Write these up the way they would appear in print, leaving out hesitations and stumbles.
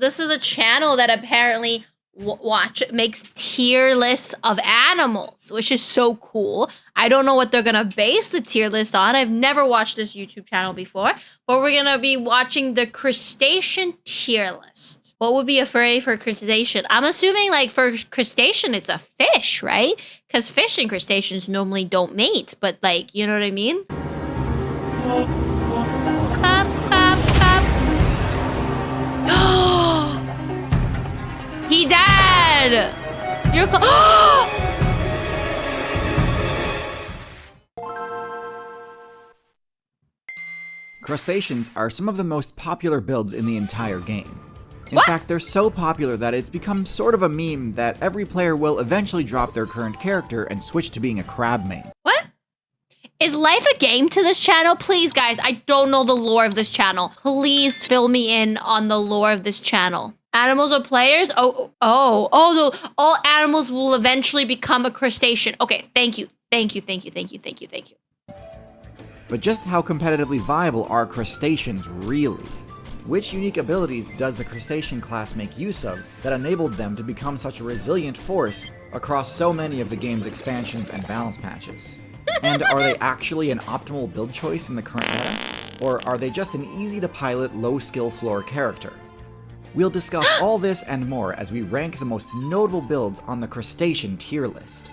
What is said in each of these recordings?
this is a channel that apparently makes tier lists of animals, which is so cool. I don't know what they're gonna base the tier list on. I've never watched this YouTube channel before, but we're gonna be watching the crustacean tier list. What would be a furry for crustacean? I'm assuming like for crustacean, it's a fish, right? Because fish and crustaceans normally don't mate, but like, you know what I mean? Pop, pop, pop. He died! You're Crustaceans are some of the most popular builds in the entire game. In fact, they're so popular that it's become sort of a meme that every player will eventually drop their current character and switch to being a crab main. What? Is life a game to this channel? Please, guys, I don't know the lore of this channel. Please fill me in on the lore of this channel. Animals are players? All animals will eventually become a crustacean. Okay, thank you. But just how competitively viable are crustaceans really? Which unique abilities does the crustacean class make use of that enabled them to become such a resilient force across so many of the game's expansions and balance patches? And are they actually an optimal build choice in the current meta? Or are they just an easy-to-pilot, low-skill floor character? We'll discuss all this and more as we rank the most notable builds on the crustacean tier list.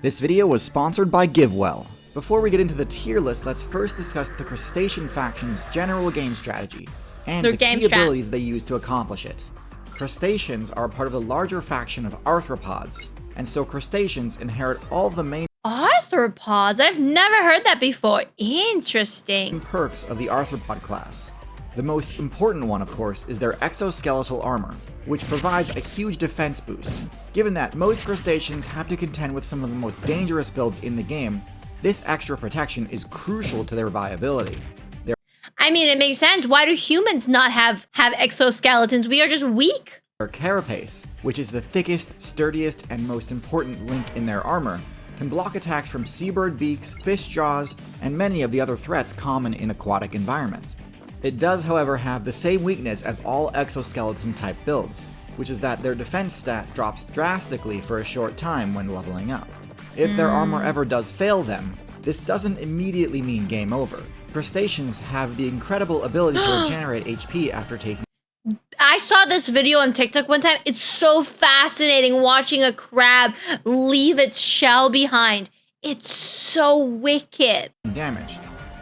This video was sponsored by GiveWell. Before we get into the tier list, let's first discuss the crustacean faction's general game strategy and the key abilities they use to accomplish it. Crustaceans are part of the larger faction of arthropods, and so crustaceans inherit all of the main arthropods? I've never heard that before. Interesting. Perks of the arthropod class. The most important one, of course, is their exoskeletal armor, which provides a huge defense boost. Given that most crustaceans have to contend with some of the most dangerous builds in the game, this extra protection is crucial to their viability. I mean, it makes sense. Why do humans not have exoskeletons? We are just weak. Their carapace, which is the thickest, sturdiest, and most important link in their armor, can block attacks from seabird beaks, fish jaws, and many of the other threats common in aquatic environments. It does, however, have the same weakness as all exoskeleton-type builds, which is that their defense stat drops drastically for a short time when leveling up. If their armor ever does fail them, this doesn't immediately mean game over. Crustaceans have the incredible ability to regenerate HP after taking. I saw this video on TikTok one time. It's so fascinating watching a crab leave its shell behind. It's so wicked. Damage,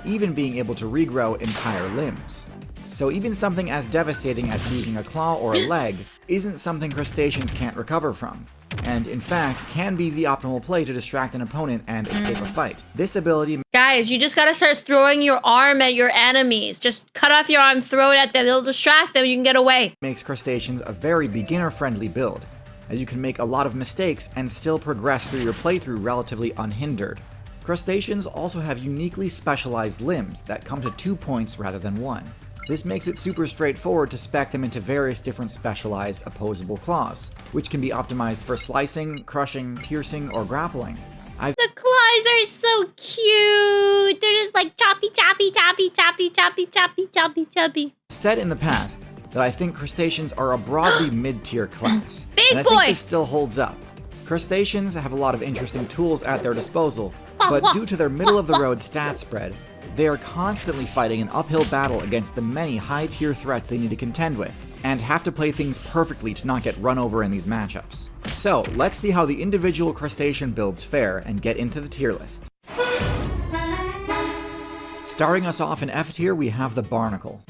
even being able to regrow entire limbs. So even something as devastating as losing a claw or a leg isn't something crustaceans can't recover from, and in fact can be the optimal play to distract an opponent and escape a fight. This ability... Guys, you just gotta start throwing your arm at your enemies. Just cut off your arm, throw it at them, it'll distract them, you can get away. Makes crustaceans a very beginner-friendly build, as you can make a lot of mistakes and still progress through your playthrough relatively unhindered. Crustaceans also have uniquely specialized limbs that come to 2 points rather than 1. This makes it super straightforward to spec them into various different specialized opposable claws, which can be optimized for slicing, crushing, piercing, or grappling. The claws are so cute! They're just like choppy, choppy, choppy, choppy, choppy, choppy, choppy, choppy. Said in the past that I think crustaceans are a broadly mid-tier class, Big and I boy! think this still holds up. Crustaceans have a lot of interesting tools at their disposal, but due to their middle-of-the-road stat spread, they are constantly fighting an uphill battle against the many high-tier threats they need to contend with, and have to play things perfectly to not get run over in these matchups. So, let's see how the individual crustacean builds fare and get into the tier list. Starting us off in F tier, we have the barnacle.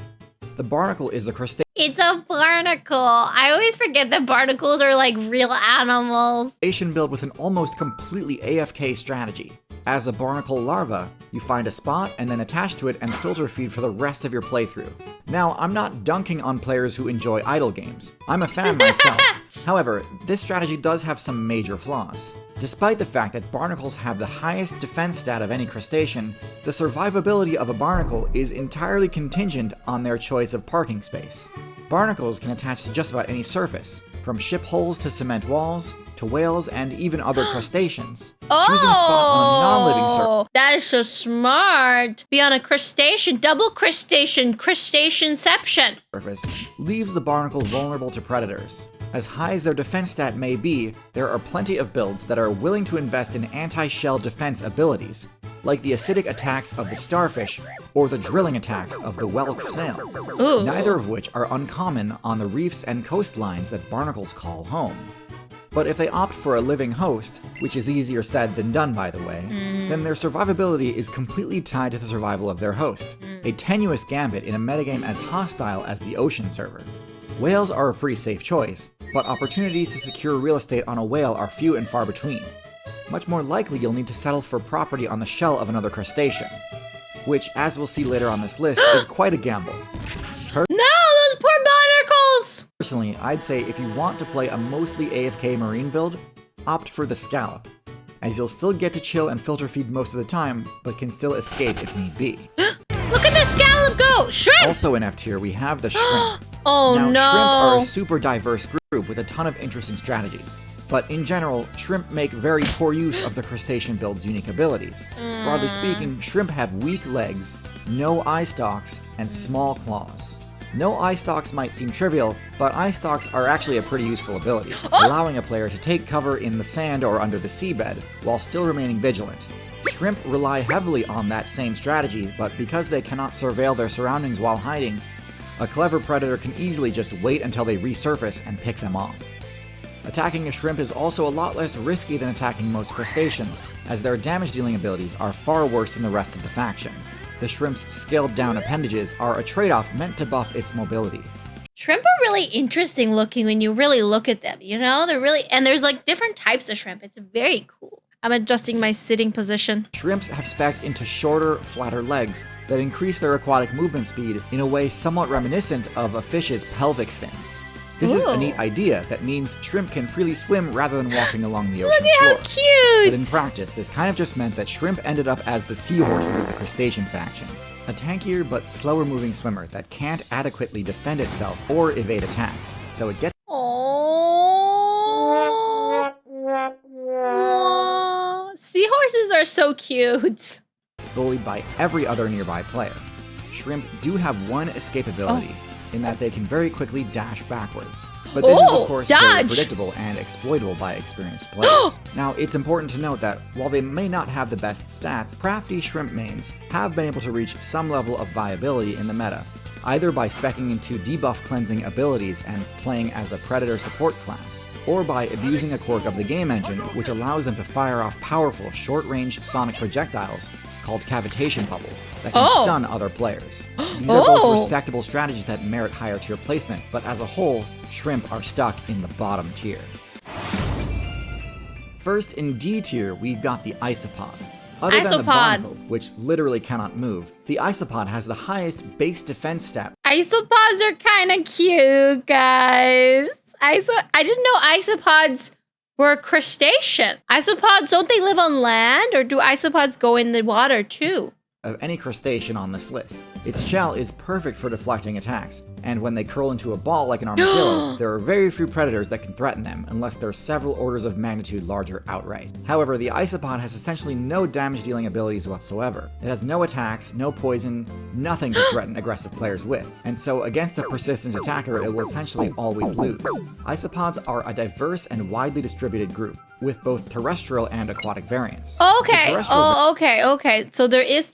The barnacle is a crustacean. It's a barnacle. I always forget that barnacles are like real animals. Build with an almost completely AFK strategy. As a barnacle larva, you find a spot and then attach to it and filter feed for the rest of your playthrough. Now, I'm not dunking on players who enjoy idle games. I'm a fan myself. However, this strategy does have some major flaws. Despite the fact that barnacles have the highest defense stat of any crustacean, the survivability of a barnacle is entirely contingent on their choice of parking space. Barnacles can attach to just about any surface, from ship hulls to cement walls, to whales and even other crustaceans. Choosing spot on a non-living surface. That is so smart. Be on a crustacean, double crustaceanception. Leaves the barnacle vulnerable to predators. As high as their defense stat may be, there are plenty of builds that are willing to invest in anti-shell defense abilities, like the acidic attacks of the starfish or the drilling attacks of the whelk snail, neither of which are uncommon on the reefs and coastlines that barnacles call home. But if they opt for a living host, which is easier said than done by the way, then their survivability is completely tied to the survival of their host, a tenuous gambit in a metagame as hostile as the ocean server. Whales are a pretty safe choice, but opportunities to secure real estate on a whale are few and far between. Much more likely you'll need to settle for property on the shell of another crustacean, which, as we'll see later on this list, is quite a gamble. No, those poor barnacles! Personally, I'd say if you want to play a mostly AFK marine build, opt for the scallop, as you'll still get to chill and filter feed most of the time, but can still escape if need be. Look at the scallop go! Shrimp! Also in F tier, we have the shrimp. Oh now, no! Shrimp are a super diverse group with a ton of interesting strategies. But in general, shrimp make very poor use of the crustacean build's unique abilities. Broadly speaking, shrimp have weak legs, no eye stalks, and small claws. No eye stalks might seem trivial, but eye stalks are actually a pretty useful ability, allowing a player to take cover in the sand or under the seabed, while still remaining vigilant. Shrimp rely heavily on that same strategy, but because they cannot surveil their surroundings while hiding, a clever predator can easily just wait until they resurface and pick them off. Attacking a shrimp is also a lot less risky than attacking most crustaceans, as their damage-dealing abilities are far worse than the rest of the faction. The shrimp's scaled-down appendages are a trade-off meant to buff its mobility. Shrimp are really interesting looking when you really look at them, you know? They're really, and there's like different types of shrimp. It's very cool. I'm adjusting my sitting position. Shrimps have spec'd into shorter, flatter legs that increase their aquatic movement speed in a way somewhat reminiscent of a fish's pelvic fins. This is a neat idea that means shrimp can freely swim rather than walking along the ocean floor. Look at how cute! But in practice, this kind of just meant that shrimp ended up as the seahorses of the crustacean faction. A tankier but slower moving swimmer that can't adequately defend itself or evade attacks, so it gets Seahorses are so cute. bullied by every other nearby player. Shrimp do have one escape ability, in that they can very quickly dash backwards. But this is of course very predictable and exploitable by experienced players. Now, it's important to note that while they may not have the best stats, crafty shrimp mains have been able to reach some level of viability in the meta, either by speccing into debuff cleansing abilities and playing as a predator support class, or by abusing a quirk of the game engine which allows them to fire off powerful short-range sonic projectiles called cavitation bubbles that can stun other players. These are both respectable strategies that merit higher tier placement, but as a whole, shrimp are stuck in the bottom tier. First, in D tier, we've got the isopod. Other than the barnacle, which literally cannot move, the isopod has the highest base defense stat. Isopods are kind of cute, guys. I didn't know isopods were a crustacean. Isopods, don't they live on land, or do isopods go in the water too? Of any crustacean on this list. Its shell is perfect for deflecting attacks, and when they curl into a ball like an armadillo, there are very few predators that can threaten them unless they're several orders of magnitude larger outright. However, the isopod has essentially no damage-dealing abilities whatsoever. It has no attacks, no poison, nothing to threaten aggressive players with, and so against a persistent attacker, it will essentially always lose. Isopods are a diverse and widely distributed group, with both terrestrial and aquatic variants. Okay, okay. So there is...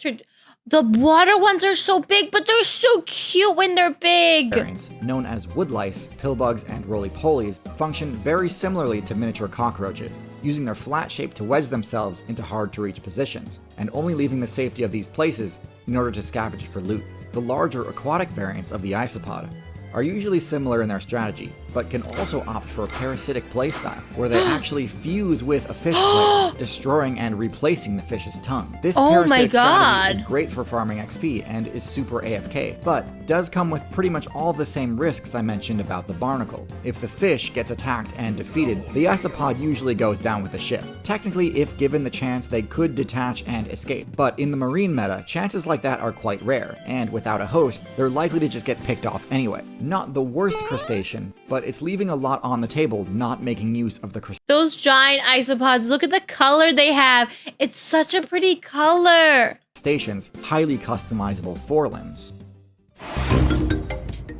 The water ones are so big, but they're so cute when they're big. Variants, known as woodlice, pillbugs, and roly-polies, function very similarly to miniature cockroaches, using their flat shape to wedge themselves into hard-to-reach positions, and only leaving the safety of these places in order to scavenge for loot. The larger aquatic variants of the isopod are usually similar in their strategy, but can also opt for a parasitic playstyle, where they actually fuse with a fish player, destroying and replacing the fish's tongue. This parasitic strategy is great for farming XP and is super AFK, but does come with pretty much all the same risks I mentioned about the barnacle. If the fish gets attacked and defeated, the isopod usually goes down with the ship. Technically, if given the chance, they could detach and escape, but in the marine meta, chances like that are quite rare, and without a host, they're likely to just get picked off anyway. Not the worst crustacean, but it's leaving a lot on the table not making use of the crustacean. those giant isopods. Look at the color they have. It's such a pretty color. Crustaceans, highly customizable forelimbs.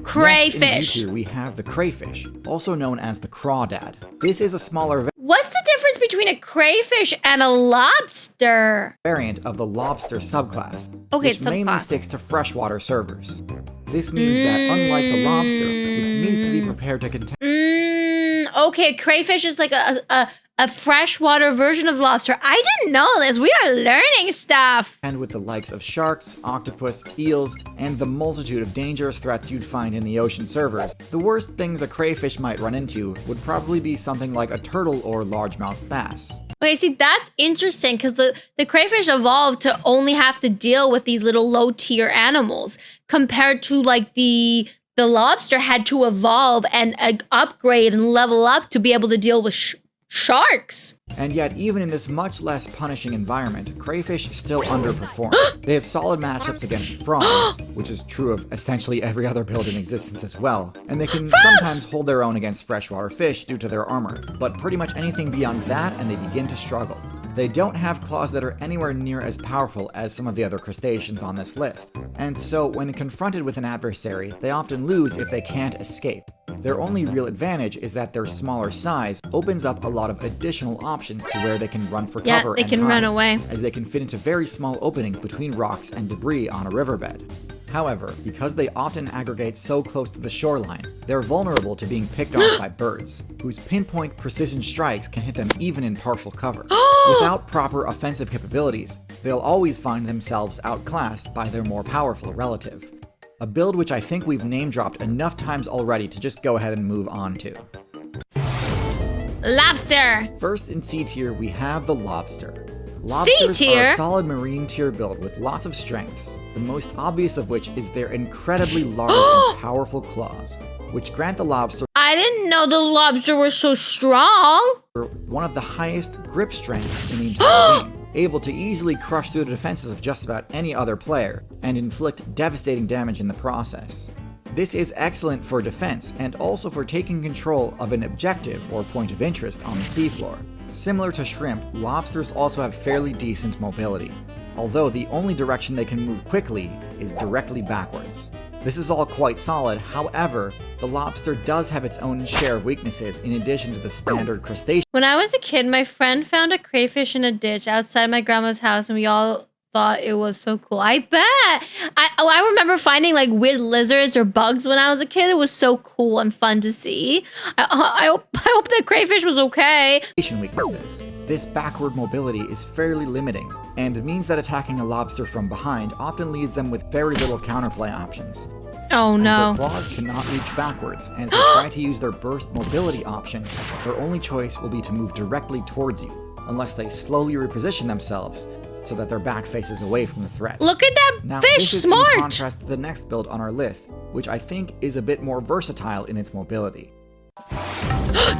Crayfish. Next in D tier, we have the crayfish, also known as the crawdad. This is a smaller What's the difference between a crayfish and a lobster? variant of the lobster subclass, Okay, which mainly subclass. sticks to freshwater servers. This means that unlike the lobster, which needs to be prepared to contend Okay, crayfish is like a freshwater version of lobster. I didn't know this. We are learning stuff. with the likes of sharks, octopus, eels, and the multitude of dangerous threats you'd find in the ocean servers, the worst things a crayfish might run into would probably be something like a turtle or largemouth bass. Okay, see, that's interesting because the crayfish evolved to only have to deal with these little low tier animals compared to like the lobster had to evolve and upgrade and level up to be able to deal with sharks. And yet, even in this much less punishing environment, crayfish still underperform. They have solid matchups against frogs, which is true of essentially every other build in existence as well, and they can sometimes hold their own against freshwater fish due to their armor, but pretty much anything beyond that and they begin to struggle. They don't have claws that are anywhere near as powerful as some of the other crustaceans on this list, and so when confronted with an adversary, they often lose if they can't escape. Their only real advantage is that their smaller size opens up a lot of additional options to where they can run for cover Yeah, they can run away. as they can fit into very small openings between rocks and debris on a riverbed. However, because they often aggregate so close to the shoreline, they're vulnerable to being picked off by birds, whose pinpoint precision strikes can hit them even in partial cover. Without proper offensive capabilities, they'll always find themselves outclassed by their more powerful relative. A build which I think we've name-dropped enough times already to just go ahead and move on to. Lobster. First in C tier, we have the lobster. C Lobsters are tier? a solid marine tier build with lots of strengths, the most obvious of which is their incredibly large and powerful claws, which grant the lobster I didn't know the lobster was so strong. one of the highest grip strengths in the entire game, able to easily crush through the defenses of just about any other player, and inflict devastating damage in the process. This is excellent for defense, and also for taking control of an objective or point of interest on the seafloor. Similar to shrimp, lobsters also have fairly decent mobility, although the only direction they can move quickly is directly backwards. This is all quite solid, however, the lobster does have its own share of weaknesses in addition to the standard crustacean. When I was a kid, my friend found a crayfish in a ditch outside my grandma's house, and we all thought it was so cool. I bet. I remember finding like weird lizards or bugs when I was a kid. It was so cool and fun to see. I hope that crayfish was okay. Weaknesses. This backward mobility is fairly limiting, and means that attacking a lobster from behind often leaves them with very little counterplay options. Oh no. Their claws cannot reach backwards, and if they try to use their burst mobility option, their only choice will be to move directly towards you, unless they slowly reposition themselves so that their back faces away from the threat. Look at that Now, fish, this is smart. in contrast to the next build on our list, which I think is a bit more versatile in its mobility.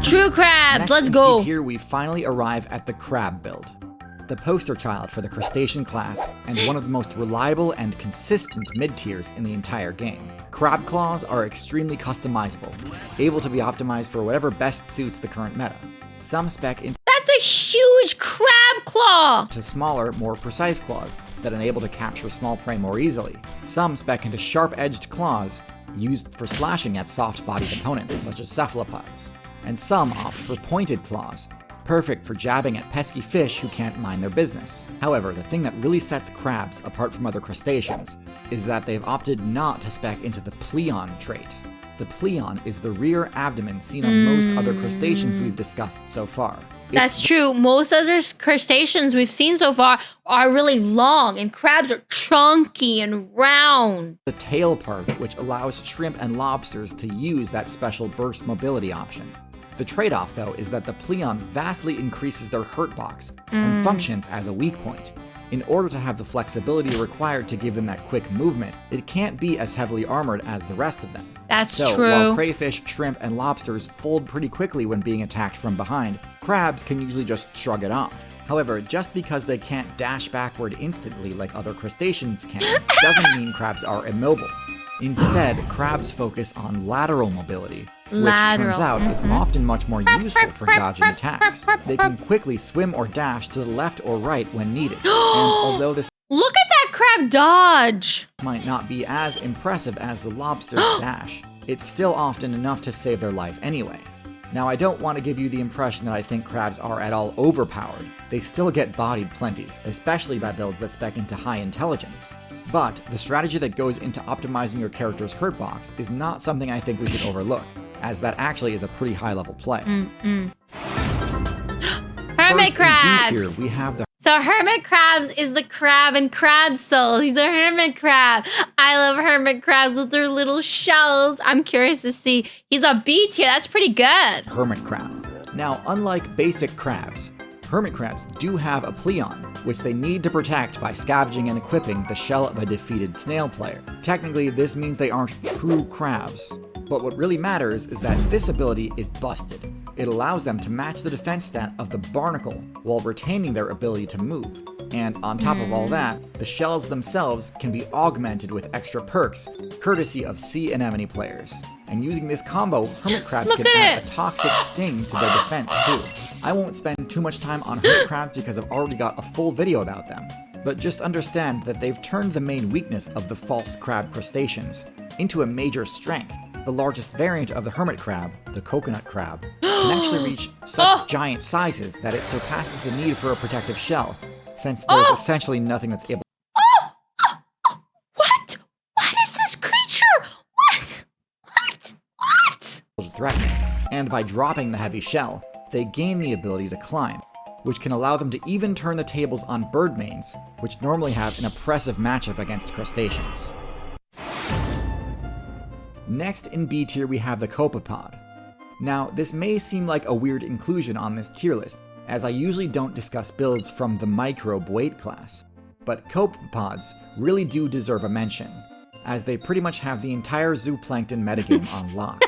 True crabs. Next Let's in go. C tier, we finally arrive at the crab build. The poster child for the crustacean class, and one of the most reliable and consistent mid-tiers in the entire game. Crab claws are extremely customizable, able to be optimized for whatever best suits the current meta. Some spec into That's a huge crab claw. smaller, more precise claws that enable to capture small prey more easily. Some spec into sharp-edged claws used for slashing at soft-bodied opponents, such as cephalopods. And some opt for pointed claws, perfect for jabbing at pesky fish who can't mind their business. However, the thing that really sets crabs apart from other crustaceans is that they've opted not to spec into the pleon trait. The pleon is the rear abdomen seen on most other crustaceans we've discussed so far. That's true. Most other crustaceans we've seen so far are really long, and crabs are chunky and round. The tail part, which allows shrimp and lobsters to use that special burst mobility option. The trade-off, though, is that the pleon vastly increases their hurt box and functions as a weak point. In order to have the flexibility required to give them that quick movement, it can't be as heavily armored as the rest of them. That's So, true. while crayfish, shrimp, and lobsters fold pretty quickly when being attacked from behind, crabs can usually just shrug it off. However, just because they can't dash backward instantly like other crustaceans can, doesn't mean crabs are immobile. Instead, crabs focus on lateral mobility, which Lateral. turns out is often much more useful for dodging attacks. They can quickly swim or dash to the left or right when needed, and although this Look at that crab dodge. might not be as impressive as the lobster's dash, it's still often enough to save their life anyway. Now, I don't want to give you the impression that I think crabs are at all overpowered. They still get bodied plenty, especially by builds that spec into high intelligence. But the strategy that goes into optimizing your character's hurt box is not something I think we should overlook, as that actually is a pretty high-level play. Hermit First, in B tier, crabs. we have the So hermit crabs is the crab in Crab Soul. He's a hermit crab. I love hermit crabs with their little shells. I'm curious to see. He's a B tier. That's pretty good. hermit crab. Now, unlike basic crabs, hermit crabs do have a pleon, which they need to protect by scavenging and equipping the shell of a defeated snail player. Technically, this means they aren't true crabs, but what really matters is that this ability is busted. It allows them to match the defense stat of the barnacle while retaining their ability to move. And on top of all that, the shells themselves can be augmented with extra perks, courtesy of sea anemone players. And using this combo, hermit crabs Look can at add it. a toxic sting to their defense too. I won't spend too much time on hermit crabs because I've already got a full video about them. But just understand that they've turned the main weakness of the false crab crustaceans into a major strength. The largest variant of the hermit crab, the coconut crab, can actually reach such giant sizes that it surpasses the need for a protective shell, since there's essentially nothing that's able What? What is this creature? What? to threaten it. And by dropping the heavy shell, they gain the ability to climb, which can allow them to even turn the tables on bird mains, which normally have an oppressive matchup against crustaceans. Next in B tier we have the copepod. Now, this may seem like a weird inclusion on this tier list, as I usually don't discuss builds from the microbe weight class, but copepods really do deserve a mention, as they pretty much have the entire zooplankton metagame on lock.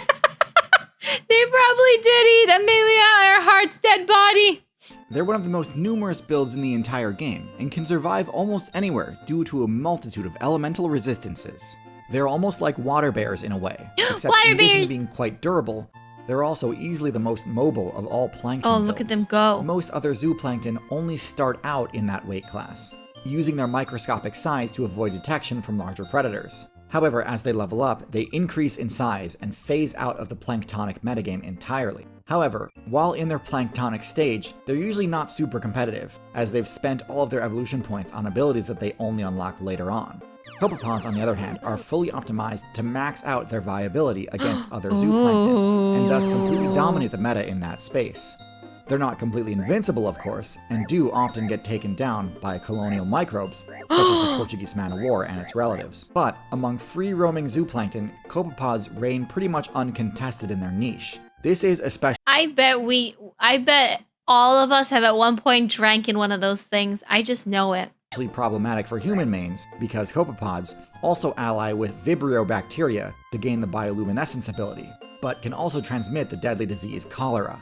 They probably did eat Amelia Earhart's dead body. They're one of the most numerous builds in the entire game, and can survive almost anywhere due to a multitude of elemental resistances. They're almost like water bears in a way, except Water in addition bears! to being quite durable, they're also easily the most mobile of all plankton Oh, look at them builds. go. Most other zooplankton only start out in that weight class, using their microscopic size to avoid detection from larger predators. However, as they level up, they increase in size and phase out of the planktonic metagame entirely. However, while in their planktonic stage, they're usually not super competitive, as they've spent all of their evolution points on abilities that they only unlock later on. Copepods, on the other hand, are fully optimized to max out their viability against other zooplankton, and thus completely dominate the meta in that space. They're not completely invincible, of course, and do often get taken down by colonial microbes, such as the Portuguese man-o'-war and its relatives. But among free-roaming zooplankton, copepods reign pretty much uncontested in their niche. This is especially I bet all of us have at one point drank in one of those things. I just know it. problematic for human mains, because copepods also ally with Vibrio bacteria to gain the bioluminescence ability, but can also transmit the deadly disease cholera.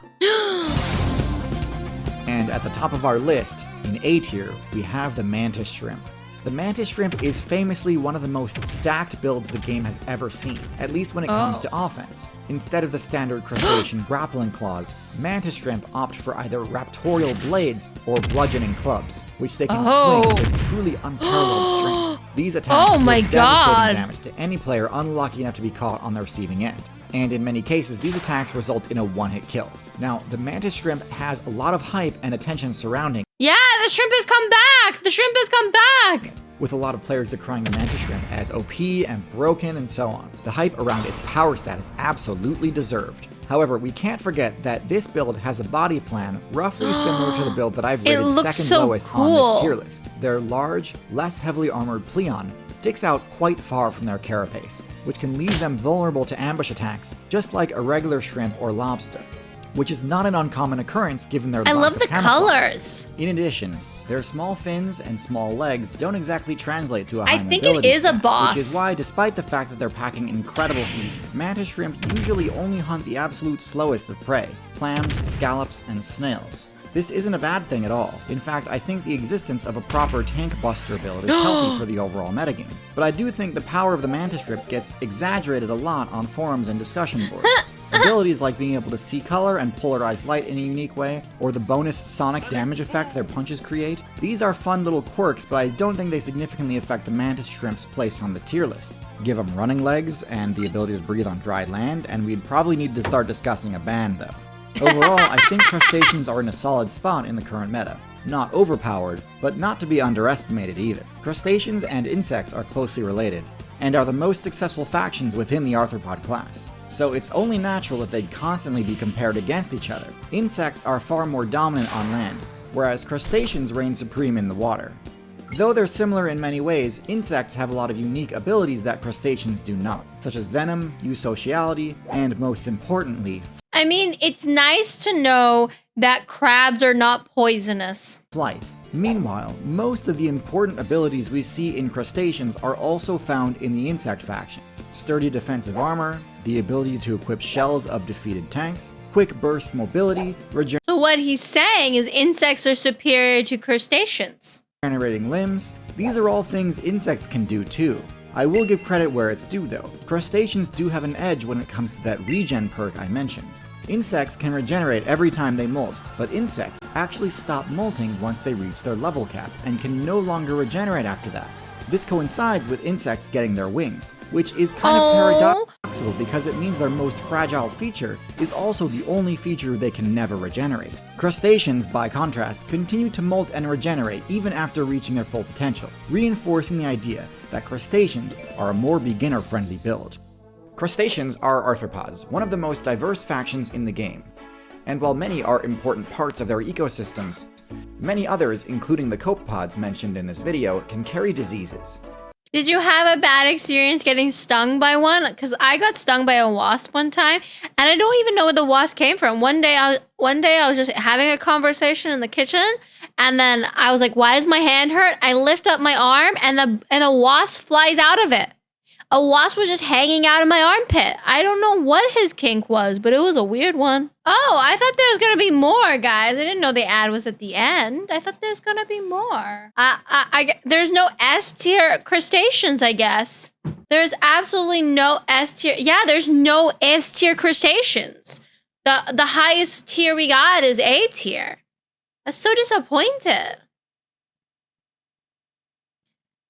And at the top of our list, in A tier, we have the mantis shrimp. The mantis shrimp is famously one of the most stacked builds the game has ever seen, at least when it comes to offense. Instead of the standard crustacean grappling claws, mantis shrimp opt for either raptorial blades or bludgeoning clubs, which they can swing with truly unparalleled strength. These attacks Oh my deal God. devastating damage to any player unlucky enough to be caught on the receiving end. And in many cases, these attacks result in a one-hit kill. Now, the mantis shrimp has a lot of hype and attention surrounding, Yeah, the shrimp has come back. The shrimp has come back. with a lot of players decrying the mantis shrimp as OP and broken and so on. The hype around its power stat is absolutely deserved. However, we can't forget that this build has a body plan roughly similar to the build that I've It rated looks second so lowest cool. on this tier list. Their large, less heavily armored pleon sticks out quite far from their carapace, which can leave them vulnerable to ambush attacks, just like a regular shrimp or lobster, which is not an uncommon occurrence given their I lack love of the camouflage. colors. In addition, their small fins and small legs don't exactly translate to a high I think it mobility is a stat, boss. which is why, despite the fact that they're packing incredible heat, mantis shrimp usually only hunt the absolute slowest of prey, clams, scallops, and snails. This isn't a bad thing at all. In fact, I think the existence of a proper tank buster build is healthy for the overall metagame. But I do think the power of the Mantis Strip gets exaggerated a lot on forums and discussion boards. Abilities like being able to see color and polarize light in a unique way, or the bonus sonic damage effect their punches create, these are fun little quirks, but I don't think they significantly affect the Mantis Shrimp's place on the tier list. Give them running legs and the ability to breathe on dry land, and we'd probably need to start discussing a ban though. Overall, I think crustaceans are in a solid spot in the current meta. Not overpowered, but not to be underestimated either. Crustaceans and insects are closely related, and are the most successful factions within the arthropod class. So it's only natural that they'd constantly be compared against each other. Insects are far more dominant on land, whereas crustaceans reign supreme in the water. Though they're similar in many ways, insects have a lot of unique abilities that crustaceans do not, such as venom, eusociality, and most importantly, I mean, it's nice to know that crabs are not poisonous. flight. Meanwhile, most of the important abilities we see in crustaceans are also found in the insect faction. Sturdy defensive armor, the ability to equip shells of defeated tanks, quick burst mobility, So what he's saying is insects are superior to crustaceans. regenerating limbs. These are all things insects can do too. I will give credit where it's due though. Crustaceans do have an edge when it comes to that regen perk I mentioned. Insects can regenerate every time they molt, but insects actually stop molting once they reach their level cap, and can no longer regenerate after that. This coincides with insects getting their wings, which is kind of paradoxical because it means their most fragile feature is also the only feature they can never regenerate. Crustaceans, by contrast, continue to molt and regenerate even after reaching their full potential, reinforcing the idea that crustaceans are a more beginner-friendly build. Crustaceans are arthropods, one of the most diverse factions in the game. And while many are important parts of their ecosystems, many others, including the copepods mentioned in this video, can carry diseases. Did you have a bad experience getting stung by one? Because I got stung by a wasp one time, and I don't even know where the wasp came from. One day I was just having a conversation in the kitchen, and then I was like, "Why does my hand hurt?" I lift up my arm, and a wasp flies out of it. A wasp was just hanging out of my armpit. I don't know what his kink was, but it was a weird one. Oh, I thought there was gonna be more, guys. I didn't know the ad was at the end. I thought there's gonna be more. There's no S tier crustaceans, I guess. There's absolutely no S tier. Yeah, there's no S tier crustaceans. The highest tier we got is A tier. That's so disappointed.